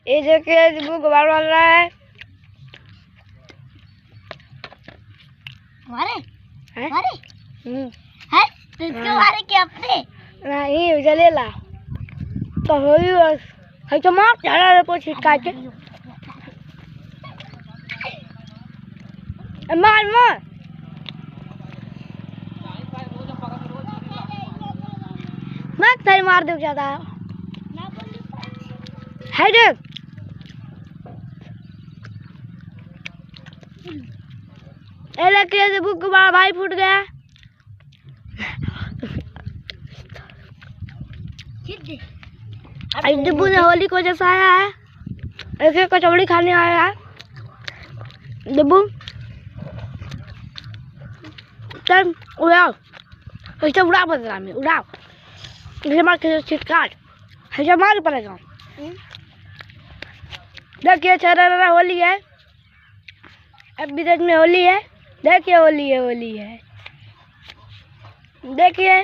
ये देखिए बुक बार बन रहा है हमारे हैं? हमारे है तो इसके बारे क्या अपने नहीं चलेला तो होई बस है तो मार चढ़ा रे पोछी काट के मार मार मैं तेरे मार दे ज्यादा है देख एला के बुक बड़ा भाई फूट गया आज डिब्बू ने होली को जैसा आया है ऐसे कचौड़ी खाने आया है डिब्बू चल उड़ाओ ऐसे उड़ा बदला में उड़ाओ इसे मार के छिटकाट ऐसे मार पड़ेगा देखिए चरा होली है अब विदेश में होली है देखिए होली है देखिए